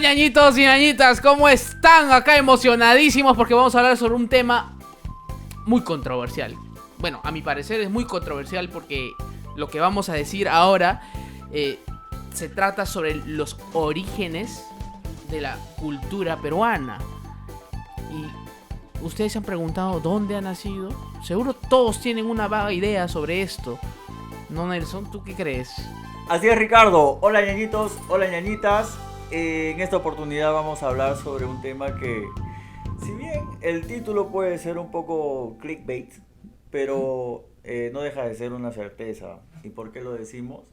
ñañitos y ñañitas, ¿cómo están? Acá emocionadísimos porque vamos a hablar sobre un tema muy controversial. Bueno, a mi parecer es muy controversial porque lo que vamos a decir ahora se trata sobre los orígenes de la cultura peruana. Y ustedes se han preguntado dónde ha nacido. Seguro todos tienen una vaga idea sobre esto. ¿No, Nelson? ¿Tú qué crees? Así es, Ricardo. Hola ñañitos, hola ñañitas. En esta oportunidad vamos a hablar sobre un tema que, si bien el título puede ser un poco clickbait, pero no deja de ser una certeza. ¿Y por qué lo decimos?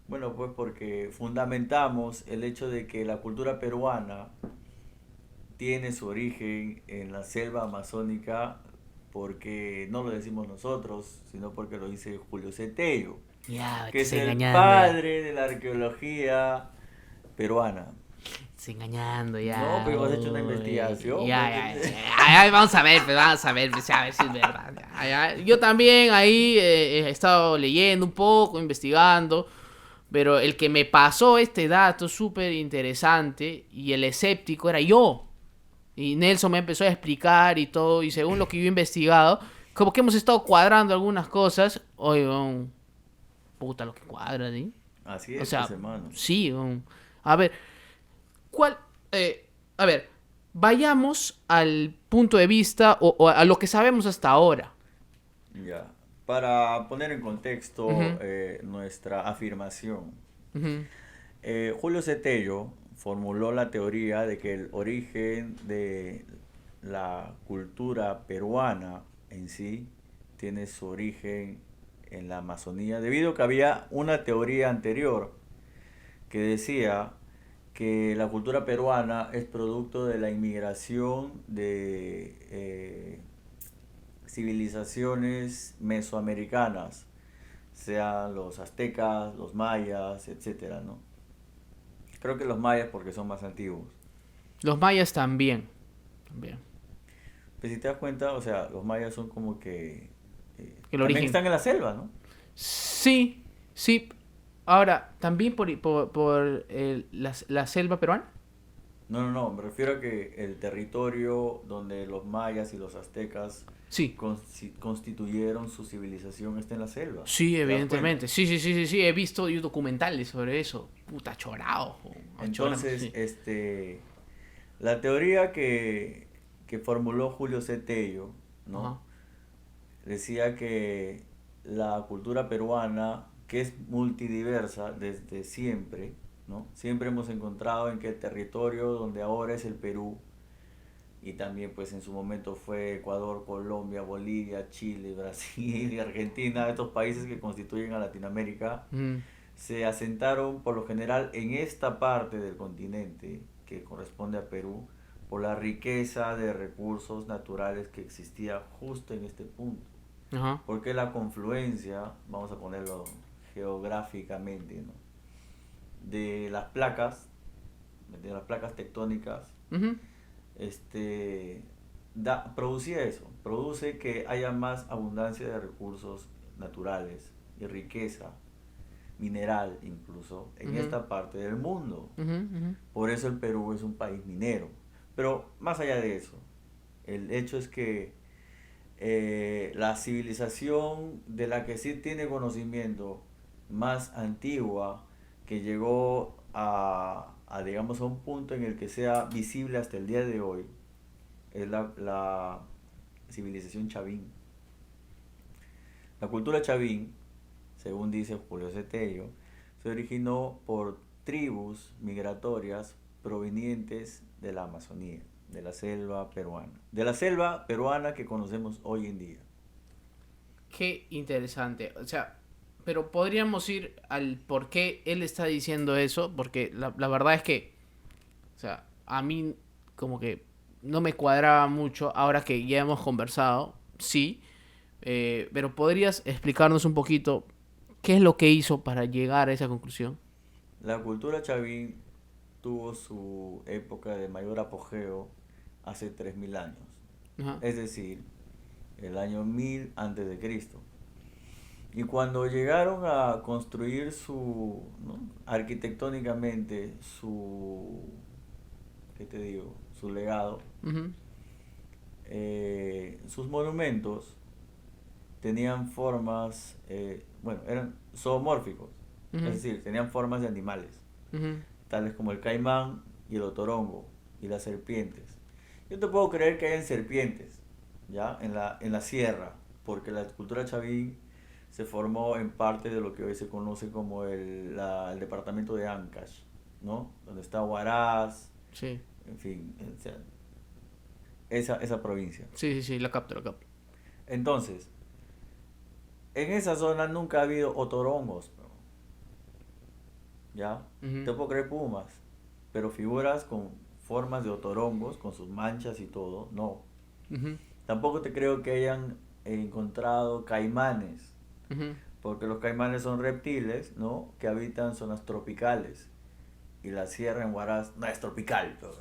Bueno, pues porque fundamentamos el hecho de que la cultura peruana tiene su origen en la selva amazónica, porque no lo decimos nosotros, sino porque lo dice Julio Cetello, Ya, que es estás el engañando. padre de la arqueología peruana. Estás engañando No, ya. pero hemos hecho una Uy, investigación. ya, vamos a ver, pues, a ver si es verdad. Yo también ahí he estado leyendo un poco, investigando, pero el que me pasó este dato súper interesante y el escéptico era yo. Y Nelson me empezó a explicar y todo, y según lo que yo he investigado, como que hemos estado cuadrando algunas cosas. Oye, puta lo que cuadra, ¿sí? Así O es, sea, pues hermano. sí, a ver, ¿cuál? A ver, vayamos al punto de vista o a lo que sabemos hasta ahora. Ya. Para poner en contexto Ujú, nuestra afirmación, ujú, Julio Cetello formuló la teoría de que el origen de la cultura peruana en sí tiene su origen en la Amazonía, debido a que había una teoría anterior que decía que la cultura peruana es producto de la inmigración de civilizaciones mesoamericanas, sean los aztecas, los mayas, etcétera, ¿no? Creo que los mayas porque son más antiguos. Los mayas también. También. Pero si te das cuenta, o sea, los mayas son como que El también origen. están en la selva, ¿no? Sí, sí. Ahora, también por la selva peruana. No, me refiero a que el territorio donde los mayas y los aztecas Sí. constituyeron su civilización está en la selva. Sí, ¿Te das cuenta? evidentemente. Sí. He visto yo documentales sobre eso. Puta, chorado. Chorado, Entonces, sí. la teoría que formuló Julio Cetello, ¿no? Ajá. Decía que la cultura peruana, que es multidiversa desde siempre, ¿no? Siempre hemos encontrado en que el territorio donde ahora es el Perú, y también pues en su momento fue Ecuador, Colombia, Bolivia, Chile, Brasil y Argentina, estos países que constituyen a Latinoamérica, Mm, se asentaron por lo general en esta parte del continente que corresponde a Perú por la riqueza de recursos naturales que existía justo en este punto. ajá. Porque la confluencia, vamos a ponerlo geográficamente, ¿no? De las placas tectónicas, Ujú, producía eso, produce que haya más abundancia de recursos naturales y riqueza mineral incluso en ujú, esta parte del mundo. ujú, ujú. Por eso el Perú es un país minero. Pero más allá de eso, el hecho es que la civilización de la que sí tiene conocimiento más antigua, que llegó digamos, a un punto en el que sea visible hasta el día de hoy, es la civilización Chavín. La cultura Chavín, según dice Julio Cetello, se originó por tribus migratorias provenientes de la Amazonía, de la selva peruana. De la selva peruana que conocemos hoy en día. Qué interesante. O sea, pero podríamos ir al por qué él está diciendo eso, porque la verdad es que, o sea, a mí como que no me cuadraba mucho ahora que ya hemos conversado, sí, pero podrías explicarnos un poquito qué es lo que hizo para llegar a esa conclusión. La cultura Chavín tuvo su época de mayor apogeo hace 3000 años, Ajá. es decir, el año 1000 antes de Cristo. Y cuando llegaron a construir ¿no? Arquitectónicamente ¿qué te digo? Su legado, Ujú, sus monumentos tenían formas, bueno, eran zoomórficos, es ujú, decir, tenían formas de animales, ujú. tales como el caimán y el otorongo y las serpientes. Yo te puedo creer que hayan serpientes, ¿ya? En la sierra, porque la cultura chavín se formó en parte de lo que hoy se conoce como el departamento de Ancash, ¿no? Donde está Huaraz, Sí, en fin, o sea, esa provincia. sí, sí, sí, la capto, la capto. Entonces, en esa zona nunca ha habido otorongos, bro, ¿ya? Ujú, Te puedo creer pumas, pero figuras con formas de otorongos, con sus manchas y todo, no. ujú, Tampoco te creo que hayan encontrado caimanes, ujú. porque los caimanes son reptiles, ¿no? Que habitan zonas tropicales. Y la sierra en Huaraz no es tropical, bro.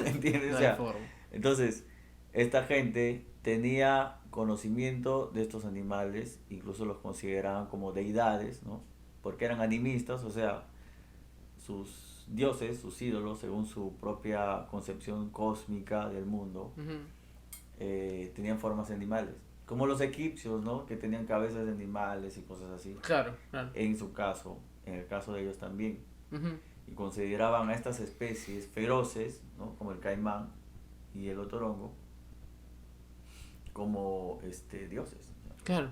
¿Entiendes? No O hay sea, forma. entonces, esta gente tenía conocimiento de estos animales, incluso los consideraban como deidades, ¿no? Porque eran animistas, o sea, sus dioses, sus ídolos, según su propia concepción cósmica del mundo, Ujú. tenían formas de animales. Como los egipcios, ¿no? Que tenían cabezas de animales y cosas así. Claro, claro. En su caso, en el caso de ellos también. Ujú. Y consideraban a estas especies feroces, ¿no? Como el caimán y el otorongo, como dioses. Claro,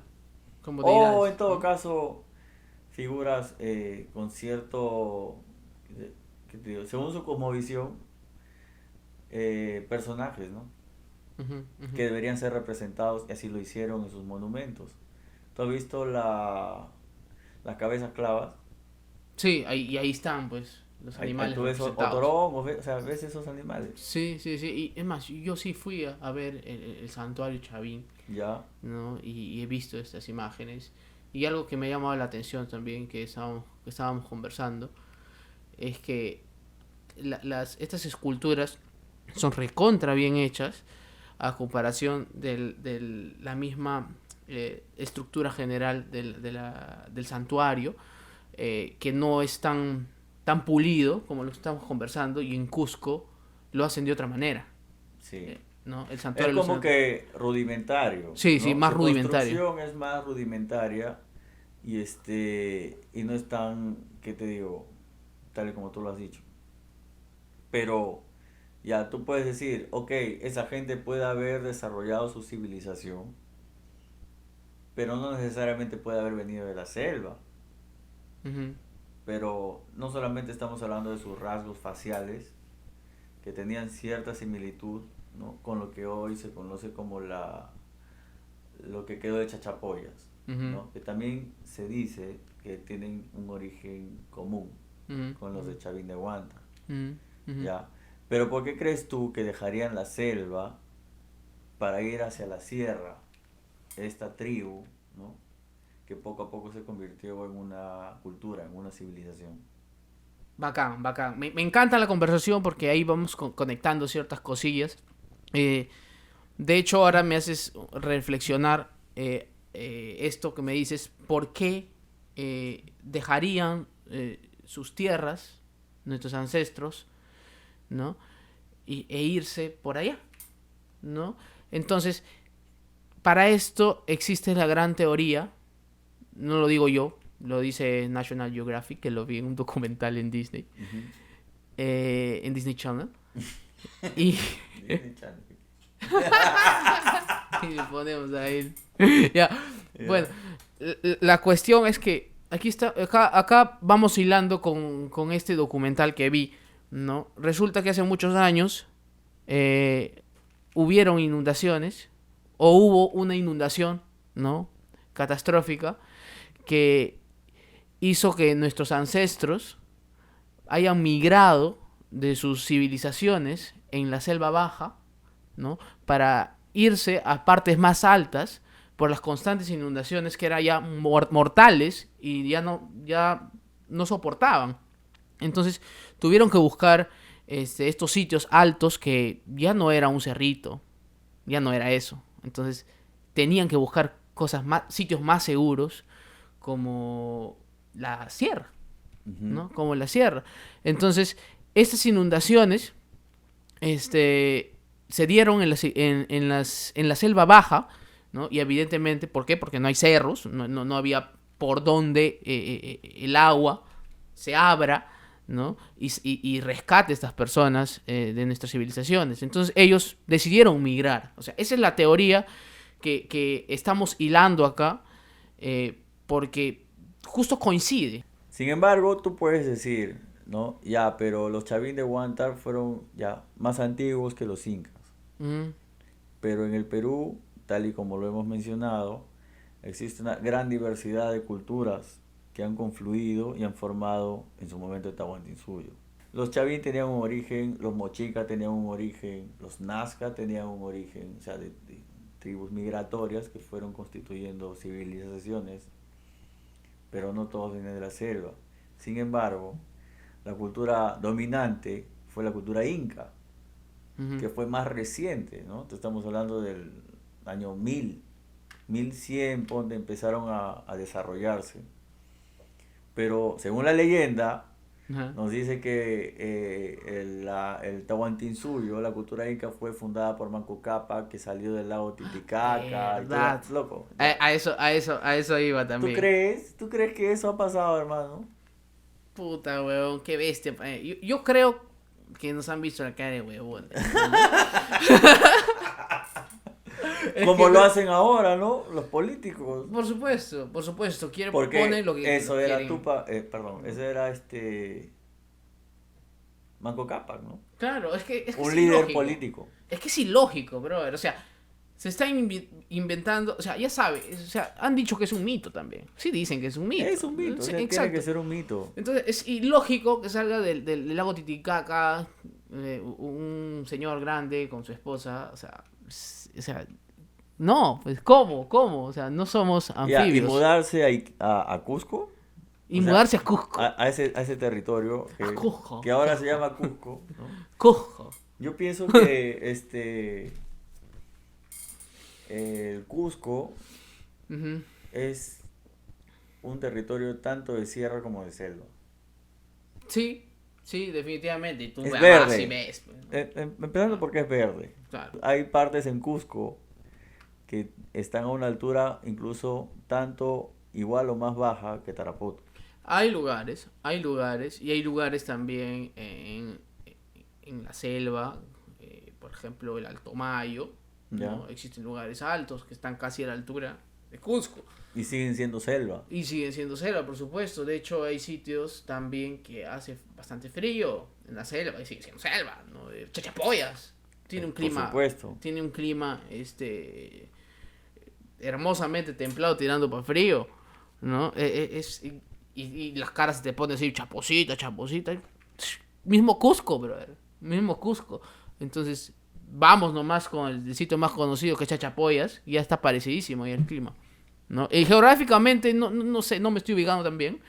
como O en deidades, todo ¿no? caso, figuras con cierto, ¿qué te digo? Según su cosmovisión, personajes, ¿no? Ujú, ujú. Que deberían ser representados, y así lo hicieron en sus monumentos. ¿Tú has visto las cabezas clavas? Sí, y ahí están, pues, los Ahí animales tú ves representados. otorongos, o sea, ves esos animales. Sí, sí, sí. Y es más, yo sí fui a ver el santuario Chavín, Ya, ¿no? Y he visto estas imágenes. Y algo que me ha llamado la atención también, que estábamos conversando, es que estas esculturas son recontra bien hechas a comparación de la misma estructura general del santuario, que no es tan pulido como lo estamos conversando, y en Cusco lo hacen de otra manera. sí. ¿No? El Es santuario como que rudimentario, Sí, sí, ¿no? más Su rudimentario. construcción es más rudimentaria y no es tan, ¿qué te digo? Tal y como tú lo has dicho. Pero ya tú puedes decir, ok, esa gente puede haber desarrollado su civilización, pero no necesariamente puede haber venido de la selva. Ujú, Pero no solamente estamos hablando de sus rasgos faciales, que tenían cierta similitud, ¿no? Con lo que hoy se conoce como lo que quedó de Chachapoyas, ujú, ¿no? Que también se dice que tienen un origen común ujú, con los ujú, de Chavín de Huanta, ujú, ujú. ¿ya? Pero ¿por qué crees tú que dejarían la selva para ir hacia la sierra esta tribu, ¿no? Que poco a poco se convirtió en una cultura, en una civilización. Bacán, bacán. Me encanta la conversación porque ahí vamos conectando ciertas cosillas. Eh, de hecho, ahora me haces reflexionar esto que me dices, ¿por qué dejarían sus tierras, nuestros ancestros, ¿no? E irse por allá, ¿no? Entonces, para esto existe la gran teoría, no lo digo yo, lo dice National Geographic, que lo vi en un documental Ujú. En Disney Channel. Y, Disney Channel. y le ponemos ahí. Ya, bueno, Ya. la cuestión es que acá vamos hilando con este documental que vi, ¿no? Resulta que hace muchos años eh, hubieron inundaciones, o hubo una inundación, ¿no? Catastrófica, que hizo que nuestros ancestros hayan migrado de sus civilizaciones en la selva baja, ¿no? Para irse a partes más altas por las constantes inundaciones que eran ya mortales y ya no soportaban. Entonces tuvieron que buscar estos sitios altos que ya no era un cerrito, ya no era eso. Entonces tenían que buscar sitios más seguros como la sierra, Ujú. ¿no? Como la sierra. Entonces, estas inundaciones se dieron en la selva baja, ¿no? Y evidentemente, ¿por qué? Porque no hay cerros, no había por donde el agua se abra, ¿no? Y rescate a estas personas de nuestras civilizaciones. Entonces ellos decidieron migrar. O sea, esa es la teoría que estamos hilando acá, porque justo coincide. Sin embargo, tú puedes decir, ¿no? Ya, pero los Chavín de Huántar fueron ya más antiguos que los incas. Mm, Pero en el Perú, tal y como lo hemos mencionado, existe una gran diversidad de culturas que han confluido y han formado en su momento el Tahuantinsuyo. Los Chavín tenían un origen, los Mochica tenían un origen, los Nazca tenían un origen, o sea, de tribus migratorias que fueron constituyendo civilizaciones, pero no todos vienen de la selva. Sin embargo, la cultura dominante fue la cultura inca, ujú. que fue más reciente, ¿no? Estamos hablando del año 1000, 1100, donde empezaron a desarrollarse. Pero según la leyenda, Ajá. nos dice que el Tahuantinsuyo, la cultura inca, fue fundada por Manco Cápac, que salió del lago Titicaca y todo. Verdad. Loco, A, ya. a eso iba ¿Tú también. crees? ¿Tú crees que eso ha pasado, hermano? Puta, weón, qué bestia. Yo creo que nos han visto la cara de huevón. Es Como que lo hacen ahora, ¿no? Los políticos. por supuesto, quieren Porque poner lo que eso era quieren. perdón, eso era Manco Cápac, ¿no? Claro, es que Un es líder ilógico. político. Es que es ilógico, brother. O sea, se están inventando. O sea, ya sabes. O sea, han dicho que es un mito también. Sí, dicen que es un mito. Es un mito, o Sí, sea, tiene exacto. que ser un mito. Entonces, es ilógico que salga del lago Titicaca un señor grande con su esposa. O sea, no, pues, ¿cómo? ¿Cómo? O sea, no somos Ya, y anfibios. mudarse a Cusco, Y o sea, mudarse a Cusco. a ese territorio A Cusco. que ahora se llama Cusco, ¿no? Cusco. Yo pienso que el Cusco Ujú. es un territorio tanto de sierra como de selva. Sí, sí, definitivamente. Y tú Es vas verde. y ves. Pues, ¿no? Empezando porque es verde. Claro. Hay partes en Cusco que están a una altura incluso tanto igual o más baja que Tarapoto. Hay lugares, y hay lugares también en la selva, por ejemplo, el Alto Mayo, ¿Ya? ¿no? Existen lugares altos que están casi a la altura de Cusco. Y siguen siendo selva. Y siguen siendo selva, por supuesto. De hecho, hay sitios también que hace bastante frío en la selva y sigue siendo selva, ¿no? Chachapoyas. Tiene un Por clima, supuesto. tiene un clima, hermosamente templado tirando para frío, ¿no? Y las caras se te ponen así, chaposita, chaposita. Mismo Cusco, brother. Mismo Cusco. Entonces, vamos nomás con el sitio más conocido que es Chachapoyas. Y ya está parecidísimo ya el clima, ¿no? Y geográficamente, no sé, no me estoy ubicando tan bien.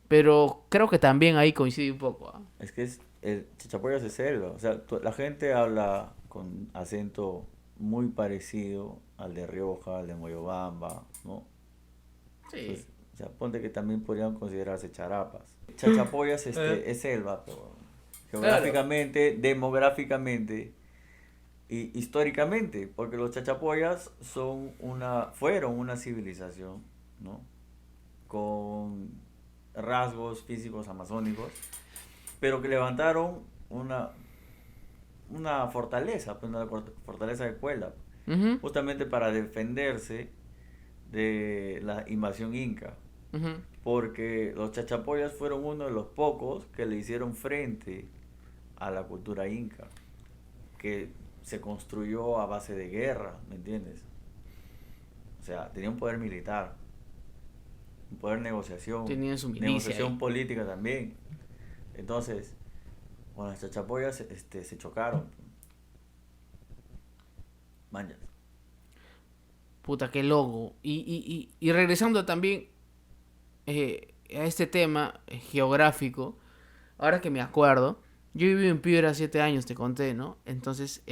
Pero creo que también ahí coincide un poco. ¿Ah? Es que el Chachapoyas es selva. O sea, la gente habla con acento muy parecido al de Rioja, al de Moyobamba, ¿no? Sí. Pues, o sea, ponte que también podrían considerarse charapas. Chachapoyas es selva, pero geográficamente, demográficamente y históricamente, porque los chachapoyas fueron una civilización, ¿no? Con rasgos físicos amazónicos, pero que levantaron una fortaleza, pues una fortaleza de Cuelap, Ujú, justamente para defenderse de la invasión inca, ujú. porque los chachapoyas fueron uno de los pocos que le hicieron frente a la cultura inca, que se construyó a base de guerra, ¿me entiendes? O sea, tenía un poder militar, un poder de negociación, Tenían su milicia negociación ahí. política también. Entonces, con las chachapoyas se chocaron. Mañas. Puta, qué loco. Y regresando también a este tema geográfico, ahora que me acuerdo, yo viví en Piura 7 años, te conté, ¿no? Entonces,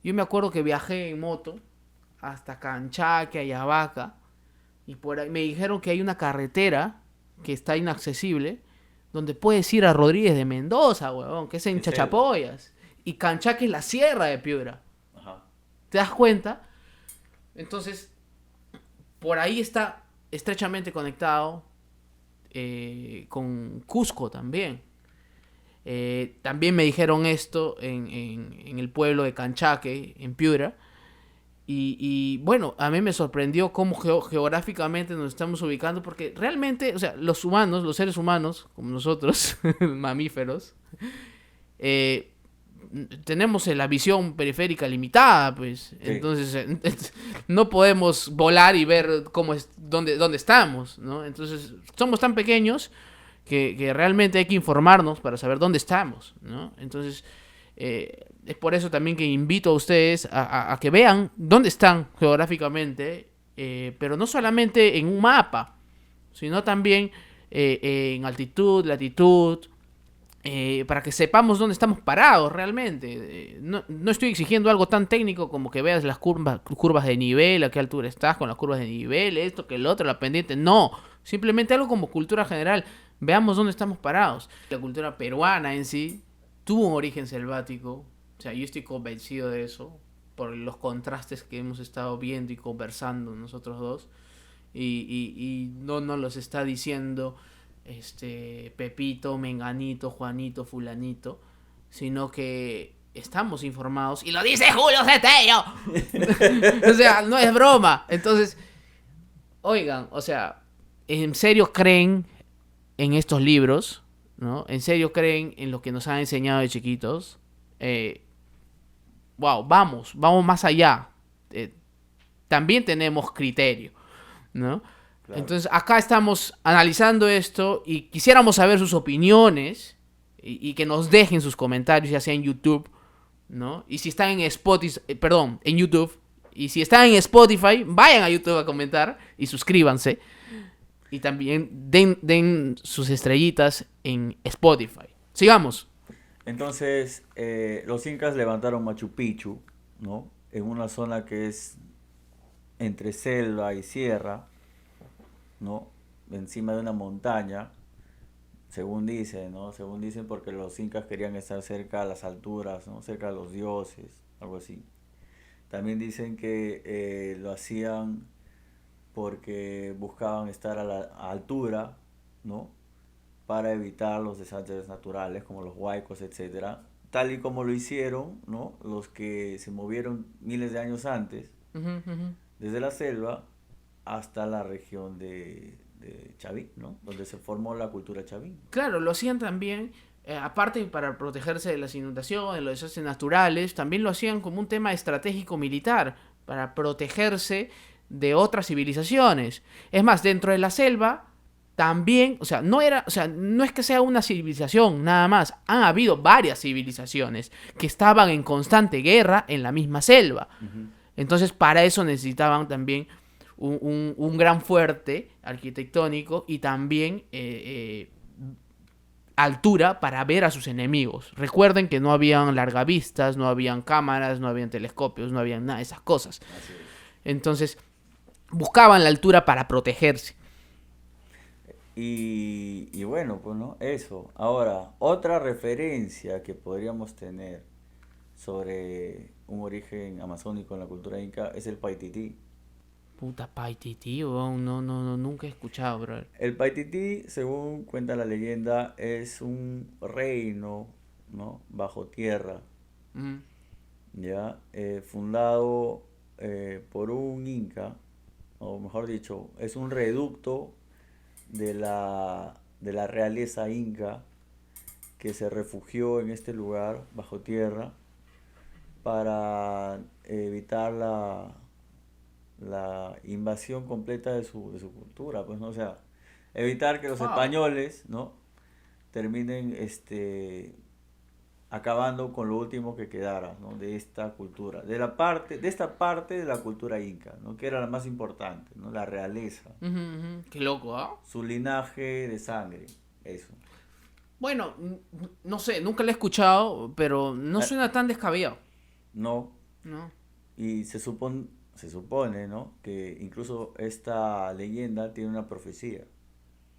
yo me acuerdo que viajé en moto hasta Canchaque, Ayabaca, y por ahí me dijeron que hay una carretera que está inaccesible, donde puedes ir a Rodríguez de Mendoza, huevón, que es en Es selva. Chachapoyas. y Canchaque es la sierra de Piura. Ajá. ¿Te das cuenta? Entonces, por ahí está estrechamente conectado con Cusco también. También me dijeron esto en el pueblo de Canchaque, en Piura. Y bueno, a mí me sorprendió cómo geográficamente nos estamos ubicando, porque realmente, o sea, los humanos, los seres humanos, como nosotros, mamíferos, eh, tenemos la visión periférica limitada, pues. Sí. Entonces, no podemos volar y ver dónde estamos, ¿no? Entonces, somos tan pequeños que realmente hay que informarnos para saber dónde estamos, ¿no? Entonces, es por eso también que invito a ustedes a que vean dónde están geográficamente, pero no solamente en un mapa, sino también en altitud, latitud, para que sepamos dónde estamos parados realmente. No estoy exigiendo algo tan técnico como que veas las curvas de nivel, a qué altura estás con las curvas de nivel, esto, que el otro, la pendiente. No, simplemente algo como cultura general. Veamos dónde estamos parados. La cultura peruana en sí tuvo un origen selvático. O sea, yo estoy convencido de eso por los contrastes que hemos estado viendo y conversando nosotros dos. Y no nos los está diciendo Pepito, Menganito, Juanito, Fulanito, sino que estamos informados y lo dice Julio Cetello. O sea, no es broma. Entonces, oigan, o sea, ¿en serio creen en estos libros? ¿No? ¿En serio creen en lo que nos han enseñado de chiquitos? Wow, vamos más allá. También tenemos criterio, ¿no? Claro. Entonces acá estamos analizando esto y quisiéramos saber sus opiniones y que nos dejen sus comentarios, ya sea en YouTube, ¿no? Y si están en Spotify, en YouTube, y si están en Spotify, vayan a YouTube a comentar y suscríbanse. Y también den sus estrellitas en Spotify. Sigamos. Entonces, los incas levantaron Machu Picchu, ¿no? En una zona que es entre selva y sierra, ¿no? Encima de una montaña, según dicen, ¿no? Según dicen porque los incas querían estar cerca a las alturas, ¿no? Cerca de los dioses, algo así. También dicen que lo hacían porque buscaban estar a la altura, ¿no? Para evitar los desastres naturales como los huaicos, etcétera, tal y como lo hicieron, ¿no? Los que se movieron miles de años antes, desde la selva hasta la región de Chavín, ¿no? Donde se formó la cultura Chavín. Claro, lo hacían también, aparte para protegerse de las inundaciones, de los desastres naturales, también lo hacían como un tema estratégico militar, para protegerse de otras civilizaciones. Es más, dentro de la selva también, o sea, no es que sea una civilización nada más, han habido varias civilizaciones que estaban en constante guerra en la misma selva. Uh-huh. Entonces, para eso necesitaban también un gran fuerte arquitectónico y también altura para ver a sus enemigos. Recuerden que no habían largavistas, no habían cámaras, no habían telescopios, no habían nada de esas cosas. Entonces, buscaban la altura para protegerse. Y bueno, pues no, eso. Ahora, otra referencia que podríamos tener sobre un origen amazónico en la cultura inca es el Paititi. Puta Paititi, no, nunca he escuchado, bro. El Paititi, según cuenta la leyenda, es un reino, ¿no? Bajo tierra, ya fundado por un inca, o mejor dicho, es un reducto de la realeza inca que se refugió en este lugar bajo tierra para evitar la invasión completa de su cultura, pues no, o sea, evitar que los españoles, ¿no? Terminen acabando con lo último que quedara, ¿no? De esta cultura, de esta parte de la cultura inca, ¿no? Que era la más importante, ¿no? La realeza. Qué loco, ¿ah? Su linaje de sangre, eso. Bueno, no sé, nunca lo he escuchado, pero no suena tan descabellado. No. No. Y se supone, ¿no? Que incluso esta leyenda tiene una profecía.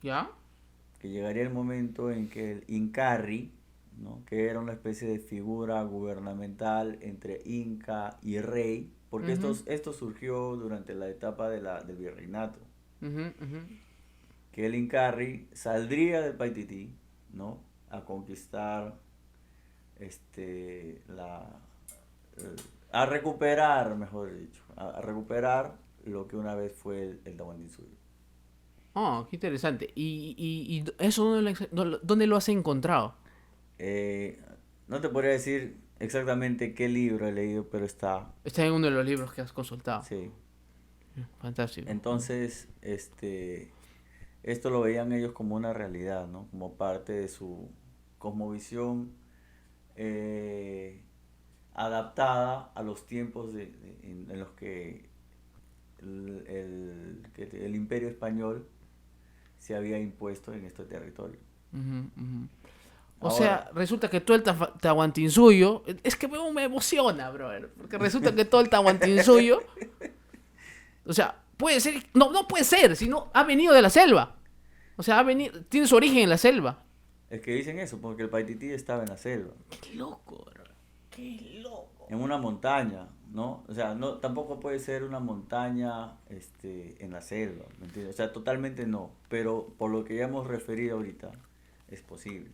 ¿Ya? Que llegaría el momento en que el Incarri, ¿no? Que era una especie de figura gubernamental entre inca y rey, porque Ujú, esto surgió durante la etapa del virreinato, ujú, ujú. que el Incarri saldría del Paitití, ¿no? A conquistar la a recuperar, mejor dicho, a recuperar lo que una vez fue el Tahuantinsuyo. Oh, qué interesante. ¿Y eso dónde lo has encontrado? Eh, no te podría decir exactamente qué libro he leído, pero está, Está en uno de los libros que has consultado. sí. Fantástico. Entonces, esto lo veían ellos como una realidad, ¿no? Como parte de su cosmovisión eh, adaptada a los tiempos en los que el imperio español se había impuesto en este territorio. Ujú, ujú. O Ahora, sea, resulta que todo el Tahuantinsuyo. Es que me emociona, brother. Porque resulta que todo el Tahuantinsuyo. O sea, puede ser. No, no puede ser, sino ha venido de la selva. O sea, ha venido, tiene su origen en la selva. es que dicen eso, porque el Paitití estaba en la selva, Qué loco, brother. Qué loco. en una montaña, ¿no? O sea, no, tampoco puede ser una montaña en la selva, ¿me entiendes? O sea, totalmente no, pero por lo que ya hemos referido ahorita, es posible.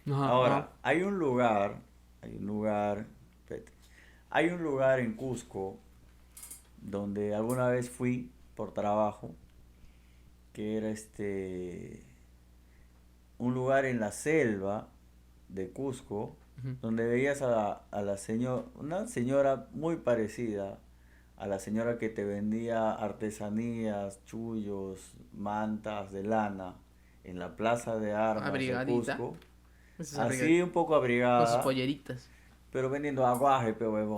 Ajá, ajá. Ahora, hay un lugar, espérate, hay un lugar en Cusco donde alguna vez fui por trabajo, que era un lugar en la selva de Cusco, Ujú. donde veías a la señora, una señora muy parecida a la señora que te vendía artesanías, chullos, mantas de lana en la plaza de armas de Abrigadita. Cusco, Esa es así abrigadita. un poco Con sus abrigada, polleritas. pero vendiendo aguaje, pe huevón.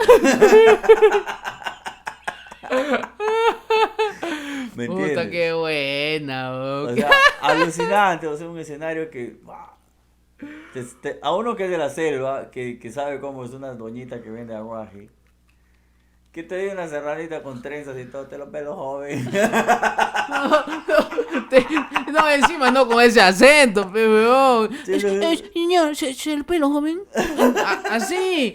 ¿Me Puta, qué entiendes? buena, O bro. sea, alucinante, o sea, un escenario que a uno que es de la selva, que sabe cómo es una doñita que vende aguaje, que te dio una serranita con trenzas y todo, te lo pelo joven. No, no, no, encima no con ese acento, pe, weón. Che, Señor, ¿se el pelo, joven? Así.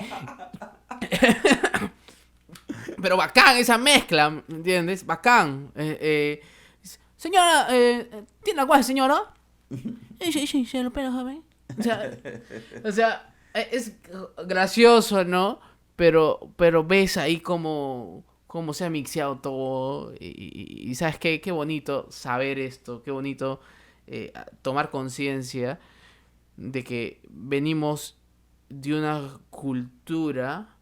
Pero bacán esa mezcla, ¿me entiendes? Bacán. Señora, ¿tiene aguaje, señora? Sí, sí, se lo pelo, joven. Es gracioso, ¿no? Pero ves ahí cómo se ha mixeado todo. Y sabes qué, qué bonito saber esto, qué bonito tomar conciencia de que venimos de una cultura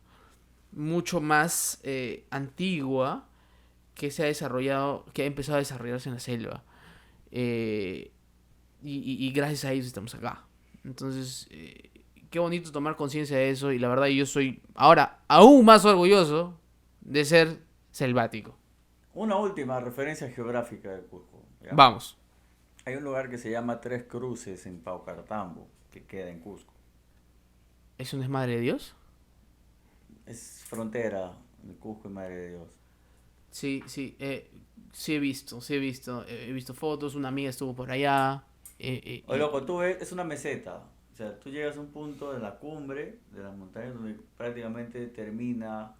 mucho más antigua que se ha desarrollado, que ha empezado a desarrollarse en la selva. Eh, y gracias a ellos estamos acá. Entonces, qué bonito tomar conciencia de eso y la verdad yo soy ahora aún más orgulloso de ser selvático. una última referencia geográfica de Cusco, ¿ya? Vamos. Hay un lugar que se llama Tres Cruces en Paucartambo, que queda en Cusco. ¿Es un desmadre de Dios? Es frontera de Cusco y Madre de Dios. Sí, sí, sí he visto, sí he visto. He visto fotos, una amiga estuvo por allá. Oye, loco, tú ves, es una meseta. O sea, tú llegas a un punto de la cumbre de las montañas donde prácticamente termina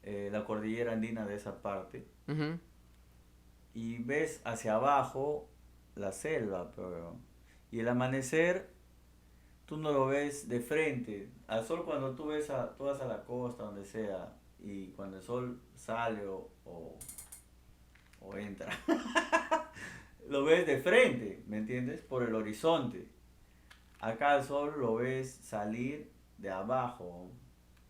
la cordillera andina de esa parte. Ujú, Y ves hacia abajo la selva, pero... Y el amanecer, tú no lo ves de frente. Al sol cuando tú vas a la costa, donde sea, y cuando el sol sale o entra, lo ves de frente, ¿me entiendes? Por el horizonte. Acá el sol lo ves salir de abajo,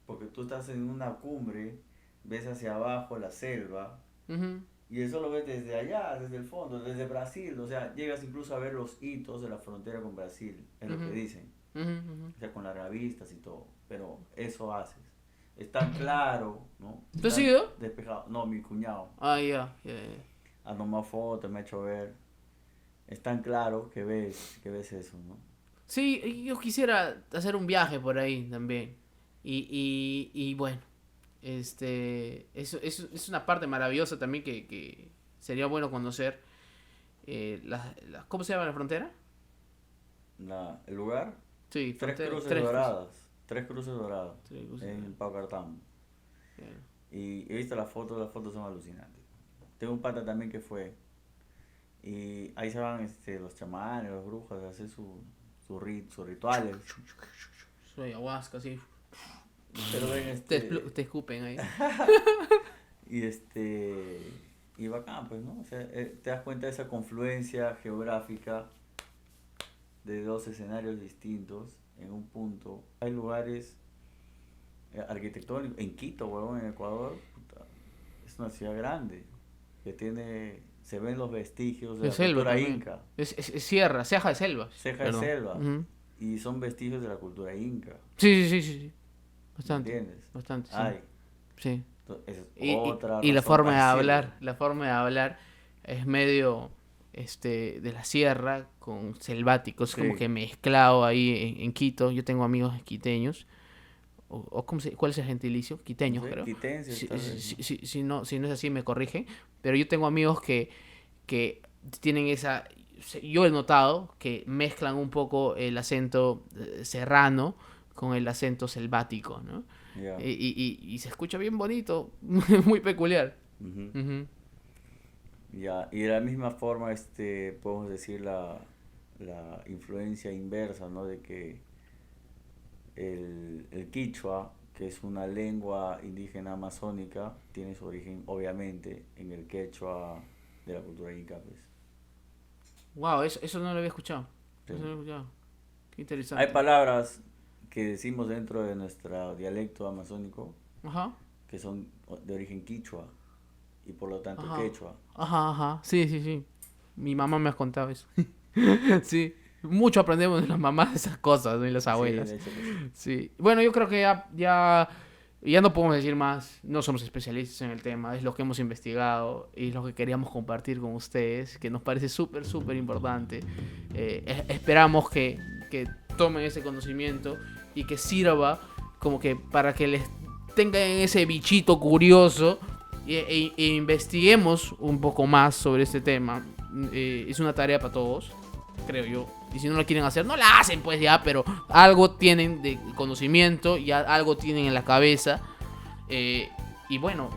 porque tú estás en una cumbre, ves hacia abajo la selva, ujú, y eso lo ves desde allá, desde el fondo, desde Brasil. O sea, llegas incluso a ver los hitos de la frontera con Brasil, es lo que ujú, dicen. ujú, ujú. O sea, con las revistas y todo. Pero eso haces. Es tan claro, ¿no? ¿Tú has Tan ido? despejado. No, mi cuñado. Ah, ya, ya, ya. Ha tomado fotos, me ha hecho ver. Es tan claro que ves eso, ¿no? Sí, yo quisiera hacer un viaje por ahí también. Y bueno, es una parte maravillosa también que sería bueno conocer. ¿Cómo se llama la frontera? El lugar. Sí, Tres cruces tres doradas. Tres cruces doradas Tres cruces en doradas. Paucartambo. Claro. Y he visto las fotos son alucinantes. Tengo un pata también que fue. Y ahí se van los chamanes, los brujos a hacer sus rituales. Soy ayahuasca, sí. Pero ven, Te escupen ahí. y y bacán, pues, ¿no? O sea, te das cuenta de esa confluencia geográfica de dos escenarios distintos en un punto. Hay lugares arquitectónicos, en Quito, huevón, en Ecuador, puta, es una ciudad grande, se ven los vestigios de De la selva cultura también. inca, Es sierra, ceja de selvas. ceja de Perdón. selva, Ujú. y son vestigios de la cultura inca, Sí, sí, sí, sí, sí. ¿me Bastante. entiendes? Bastante, sí. Ay, Sí. esa es Y, y, otra y la razón forma de para decirlo. hablar, es medio de la sierra con selváticos, como Sí, que mezclado ahí en Quito. Yo tengo amigos quiteños, ¿cuál es el gentilicio? no Quiteños, sé, creo. quitenses tal vez, ¿no? Si no es así, me corrigen. Pero yo tengo amigos que tienen esa. Yo he notado que mezclan un poco el acento serrano con el acento selvático, ¿no? Ya. Y se escucha bien bonito, muy peculiar. Ujú. Ujú. Ya, y de la misma forma, podemos decir la influencia inversa, ¿no? De que el quichua, que es una lengua indígena amazónica, tiene su origen, obviamente, en el quechua de la cultura inca, pues. Wow, eso no lo había escuchado. Sí. Eso no lo había escuchado. Qué Hay interesante. palabras que decimos dentro de nuestro dialecto amazónico Ajá, que son de origen quichua y por lo tanto ajá, quechua. ajá. Sí, sí, sí. Mi mamá me ha contado eso. Sí. Mucho aprendemos de las mamás de esas cosas, ¿no? Y las Sí, de abuelas. hecho que sí. Sí. Bueno, yo creo que ya no podemos decir más. No somos especialistas en el tema. Es lo que hemos investigado y es lo que queríamos compartir con ustedes, que nos parece súper, súper importante. Esperamos que tomen ese conocimiento y que sirva como que para que les tengan ese bichito curioso e investiguemos un poco más sobre este tema. Es una tarea para todos, creo yo. Y si no lo quieren hacer, no la hacen pues ya, pero algo tienen de conocimiento y algo tienen en la cabeza. Y bueno,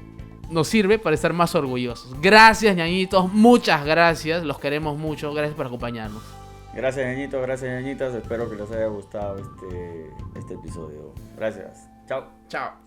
nos sirve para estar más orgullosos. Gracias, ñañitos, muchas gracias, los queremos mucho, gracias por acompañarnos. Gracias, ñañitos, gracias, ñañitas. Espero que les haya gustado este episodio. Gracias. Chao. Chao.